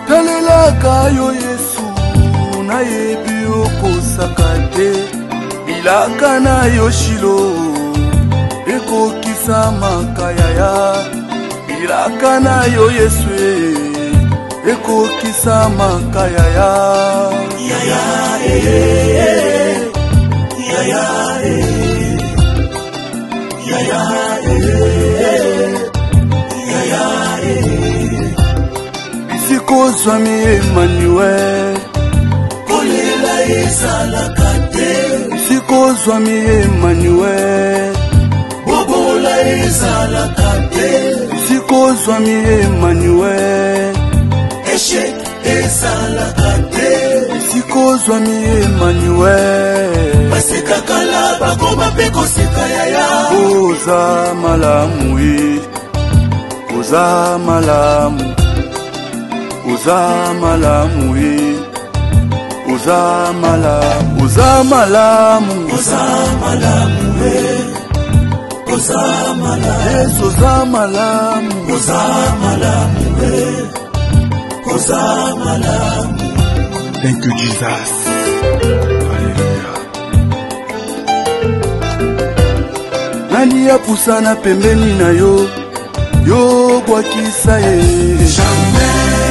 Talelaka yo Yesu na yebi okosakate bilaka na yo Shilo ekokisa makayaya bilaka na yo Yesu ekokisa makayaya yaya yaya yaya Isikozwami Emmanuel kolela ezalakate Isikozwami Emmanuel bobola ezalakate Isikozwami Emmanuel échec ezalakate Isikozwami Emmanuel basekakala bakoma peko sekayaya oza malamu oza malamu Uza malamu Uza malamu Uza malamu Uza malamu Uza malamu Yes Uza malamu Uza malamu Uza malamu Thank you Jesus Hallelujah Nani ya pusana pembeni na yo Yo kwa kisa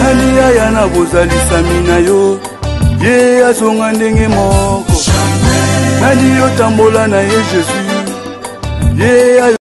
Nani ya na bozalisa mina yo Ye azonga ndenge moko Nani yo tambola na ye Jésus Ye